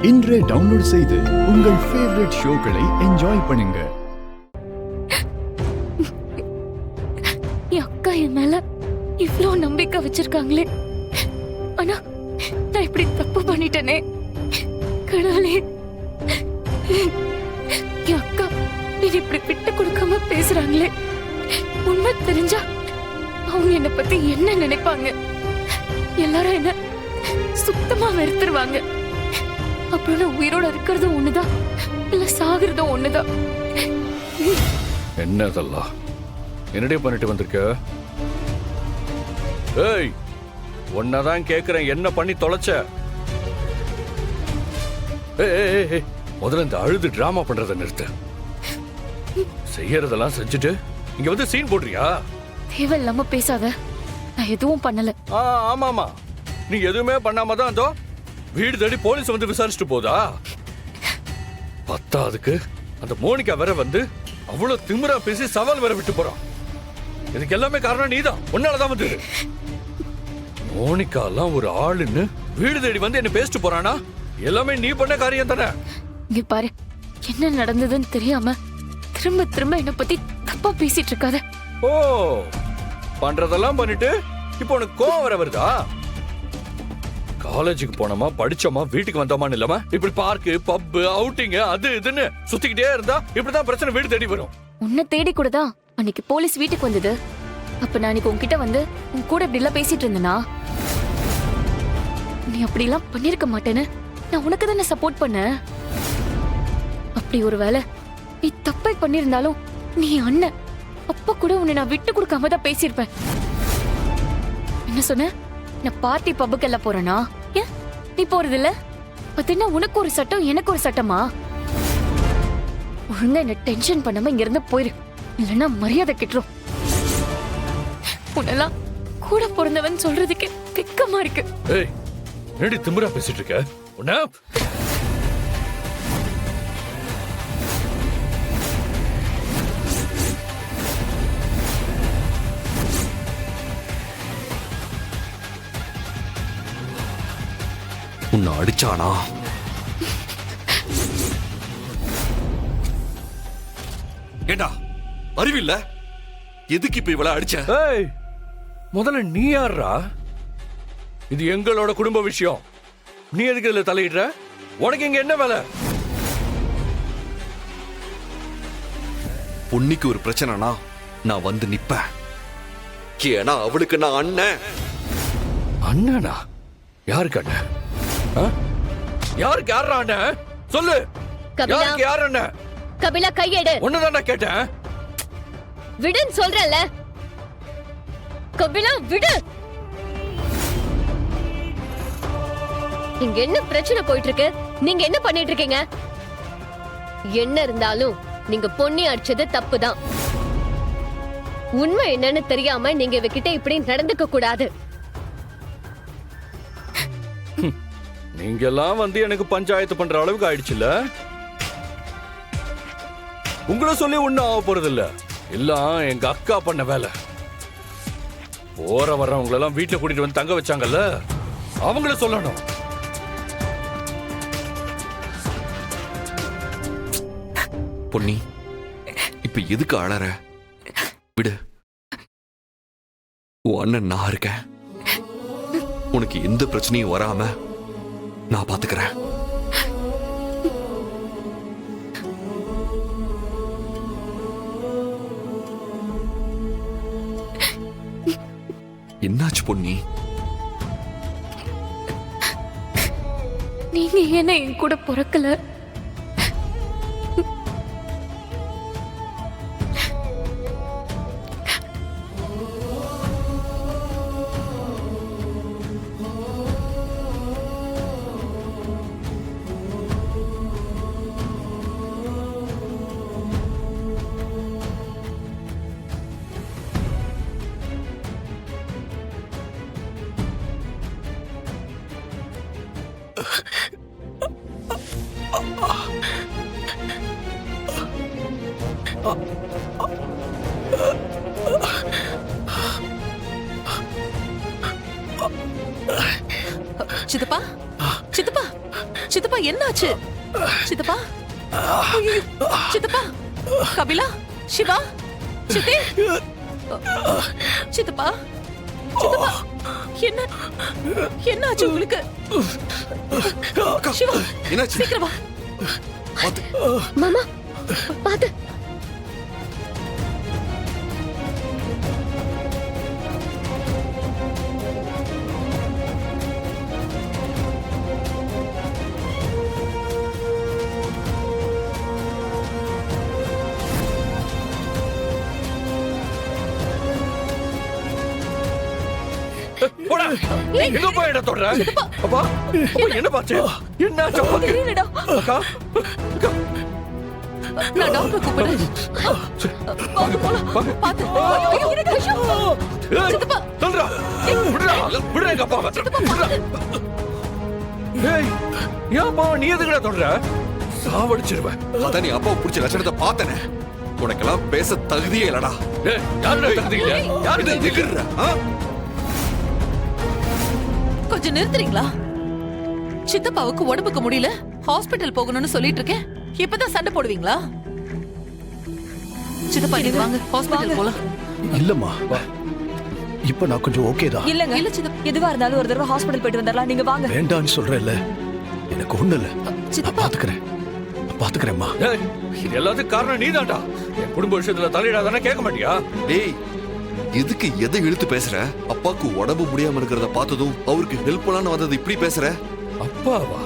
இன்றே டவுன்லோட் செய்து உங்கள் ஃபேவரட் ஷோக்களை என்ஜாய் பண்ணுங்க. என் அக்கா என் மேல இவ்ளோ நம்பிக்கை வச்சிருக்காங்களே, ஆனா நான் இப்படி தப்பு பண்ணிட்டேனே. கடவுளே, என் அக்கா இது இப்படி விட்டு கொடுக்காம பேசுறாங்களே. உண்மை தெரிஞ்சா அவங்க என்னை பத்தி என்ன நினைப்பாங்க? எல்லாரும் என்ன சுத்தமா வெறுத்துருவாங்க. அப்புறம் நான் உயிரோட இருக்கிறதும் ஒண்ணுதான், இல்ல சாகுறதும் ஒண்ணுதான். என்னதெல்லாம் என்னடே பண்ணிட்டு வந்திருக்க? ஏய், உன்னதான் கேக்குறேன், என்ன பண்ணி தொலைச்ச? ஏய், முதல்ல இந்த அழுது டிராமா பண்றத நிறுத்து. செய்யறதெல்லாம் செஞ்சுட்டு இங்க வந்து சீன் போடுறியா? தேவையில்லாம பேசாத, நான் எதுவும் பண்ணல. ஆமா ஆமா, நீ எதுவுமே பண்ணாம தான் அதோ வீடு தேடி போலீஸ் வந்து விசாரிச்சுட்டு போதா? பத்தாவதுக்கு அந்த மோனிகா வேற வந்து அவ்வளவு திமிரா பேசி சவால் வேற விட்டு போறான். இதுக்கு எல்லாமே காரணம் நீதான், உன்னாலதான் வந்து. மோனிகா எல்லாம் ஒரு ஆளுன்னு வீடு தேடி வந்து என்ன பேசிட்டு போறானா? எல்லாமே நீ பண்ண காரியம் தானே. இங்க பாரு, என்ன நடந்ததுன்னு தெரியாம திரும்ப திரும்ப என்ன பத்தி தப்பா பேசிட்டு இருக்காத. ஓ, பண்றதெல்லாம் பண்ணிட்டு இப்போ உனக்கு கோவம் வர வருதா? காலேஜுக்கு போனோமா, படிச்சோமா, வீட்டுக்கு வந்தோமான்னு இல்லாம இப்படி பார்க்கு, பப், அவுட்டிங், அது இதுன்னு சுத்திக்கிட்டே இருந்தா இப்படிதான் பிரச்சனை வீடு தேடி வரும். உன்னை தேடி கூட தான் அன்னைக்கு போலீஸ் வீட்டுக்கு வந்தது. அப்ப நான் அன்னைக்கு உன்கிட்ட வந்து உன் கூட இப்படி எல்லாம் பேசிட்டு இருந்தேனா? நீ அப்படி எல்லாம் பண்ணிருக்க மாட்டேன்னு நான் உனக்கு தானே சப்போர்ட் பண்ண. அப்படி ஒருவேளை நீ தப்பை பண்ணிருந்தாலும் நீ அண்ணன், அப்ப கூட உன்னை நான் விட்டு கொடுக்காம தான் பேசியிருப்பேன். என்ன சொன்ன? நான் பார்ட்டி பப்புக்கு எல்லாம் போறேனா? ஏன் நீ போறது இல்ல? அது என்ன உனக்கு ஒரு சட்டம் எனக்கு ஒரு சட்டமா? ஒழுங்கா என்ன டென்ஷன் பண்ணாம இங்க இருந்து போயிரு, இல்லன்னா மரியாதை கெட்டுரும். உன்னெல்லாம் கூட பிறந்தவன் சொல்றதுக்கு வெக்கமா இருக்கு. ஏய், என்னடி திமிரா பேசிட்டு இருக்க? உன்ன உன்னை அடிச்சானா? ஏண்டா அறிவில்ல? எதுக்கு இப்ப இவள அடிச்ச? ஏய், முதல்ல நீ யாரா? இது எங்களோட குடும்ப விஷயம். நீ எதுக்கு இதுல தலையிடுற? உனக்கு இங்க என்ன வேலை? பொன்னிக்கு ஒரு பிரச்சனைனா நான் வந்து நிப்பேன். ஏன்னா அவளுக்கு நான் அண்ணன். அண்ணனா? யாருக்கு அண்ணன்? யாருக்கு யாரா அண்ணன்? சொல்லு. யாருக்கு யார் அண்ணன்? கபிலா, கையெடு. ஒண்ணுதான்டா கேட்டேன். விடுன்னு சொல்றல. கபிலா, விடு. இங்க என்ன பிரச்சனை போயிட்டு இருக்கு? நீங்க என்ன பண்ணிட்டு இருக்கீங்க? என்ன இருந்தாலும் நீங்க பொண்ணி அடிச்சது தப்புதான். உண்மை என்னன்னு தெரியாம நீங்க இவகிட்ட இப்படி நடந்துக்க கூடாது. நீங்க எல்லாம் வந்து எனக்கு பஞ்சாயத்து பண்ற அளவுக்கு ஆயிடுச்சுல்ல? உங்களை சொல்லி ஒண்ணும் ஆக போறது இல்ல. எல்லாம் எங்க அக்கா பண்ண வேலை. போற வர்றவங்க எல்லாம் வீட்டுல கூட்டிட்டு வந்து தங்க வச்சாங்கல்ல, அவங்கள சொல்லணும். பொன்னி, இப்ப எதுக்கு அழற? விடு, உன் அண்ணன் நான் இருக்கேன். உனக்கு எந்த பிரச்சனையும் வராம நான் பாத்துக்கிறேன். என்னாச்சு பொன்னி? நீங்க என்ன என் கூட பிறக்கல? சித்தப்பா, சித்தப்பா, சித்தப்பா, சித்தப்பா என்னாச்சு? சித்தப்பா ஐயோ, சித்தப்பா கபிலா சிவா சித்தி சித்தப்பா சித்தப்பா என்ன என்னாச்சு உங்களுக்கு? சிவா என்னாச்சு? சீக்கிரம் வா. பாத்து. மாமா பாத்து. போடா. எங்க போய் இடம் தொடுற? அப்பா, அப்பா, என்ன பாச்சு? என்னாச்சு அப்பாக்கு? தெரியலடா. அக்கா, அக்கா, நான் டாக்டர் கூப்பிடுறேன். வாங்க போலாம். பாத்து. ஐயோ, என்னடா ஐயோ. ஏய், சித்தப்பா. தள்ளுடா. விடுடா, விடுடா எங்க அப்பாவை. விடுடா. ஏய், ஏன் அப்பாவை நீ எதுக்குடா தொடுற? சாவடிச்சிருவேன். அதான் நீ அப்பாவை பிடிச்ச லட்சணத்தை பார்த்தனே. உனக்கெல்லாம் பேச தகுதியே இல்லடா. ஏய், யாருடா தடுத்தீங்க? யாரு இதை தடுத்தீங்க? நிக்கிறா, ஆ? கொஞ்சம் நிறுத்துறீங்களா? சித்தப்பாவுக்கு உடம்புக்கு முடியல, ஹாஸ்பிடல் போகணும்னு சொல்லிட்டு இருக்கேன். இப்பதான் சண்டை போடுவீங்களா? சித்தப்பா நீங்க வாங்க, ஹாஸ்பிடல் போலாம். இல்லம்மா இப்ப நான் கொஞ்சம் ஓகே தான். இல்லங்க இல்ல சித்தப்பா. எதுவா இருந்தாலும் ஒரு தடவை ஹாஸ்பிடல் போயிட்டு வந்துடலாம். நீங்க வாங்க. வேண்டான்னு சொல்றேன்ல, எனக்கு ஒண்ணு இல்ல. நான் சித்தப்பா. பாத்துக்கிறேன்மா. ஏய், இது எல்லாத்துக்கும் காரணம் நீதான்டா. என் குடும்ப விஷயத்துல தலையிடாதானே கேட்க மாட்டியா? டேய், எதுக்கு எதை இழுத்து பேசுற? அப்பாக்கு உடம்பு முடியாம இருக்கிறத பார்த்ததும் அவருக்கு ஹெல்ப் பண்ணலான்னு வந்தது இப்படி பேசுற? அப்பாவா?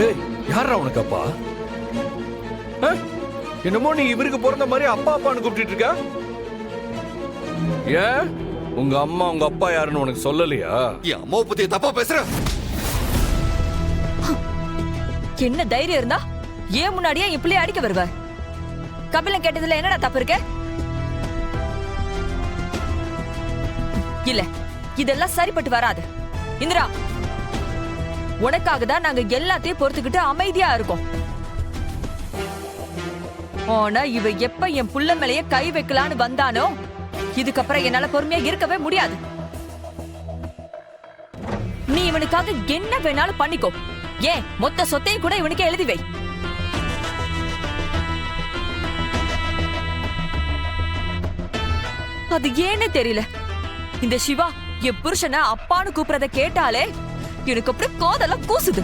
ஏய், யாரா உனக்கு அப்பா? ஆ? என்னமோ நீ இவருக்கு பிறந்த மாதிரி அப்பா அப்பான்னு கூப்பிட்டு இருக்க? ஏன் உங்க அம்மா உங்க அப்பா யாருன்னு உனக்கு சொல்லலையா? என் அம்மாவை பத்தி தப்பா பேசுற? என்ன தைரியம் இருந்தா ஏன் முன்னாடியே என் பிள்ளைய அடிக்க வருவ? கபிலன் கேட்டதுல என்னடா தப்பு இருக்கு? இல்ல, இதெல்லாம் சரிப்பட்டு வராது. இந்திரா, உனக்காக தான் நாங்க எல்லாத்தையும் பொறுத்துக்கிட்டு அமைதியா இருக்கோம். ஆனா இவ எப்ப என் புள்ள மேலேயே கை வைக்கலான்னு வந்தானோ, இதுக்கப்புறம் என்னால பொறுமையா இருக்கவே முடியாது. நீ இவனுக்காக என்ன வேணாலும் பண்ணிக்கோ. ஏன் மொத்த சொத்தையும் கூட இவனுக்கே எழுதி வை. அது ஏன்னு தெரியல, இந்த சிவா என் புருஷனை அப்பான்னு கூப்பிடுறத கேட்டாலே எனக்கு அப்படியே காதெல்லாம் கூசுது.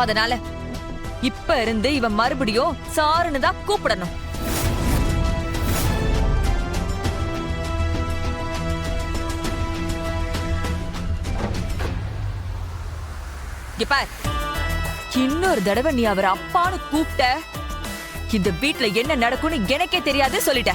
அதனால இப்ப இருந்து இவன் மறுபடியும் சாருன்னு தான் கூப்பிடணும். இங்க பார், இன்னொரு தடவை நீ அவர் அப்பான்னு கூப்பிட்ட, இந்த வீட்ல என்ன நடக்கும்னு எனக்கே தெரியாது சொல்லிட்ட.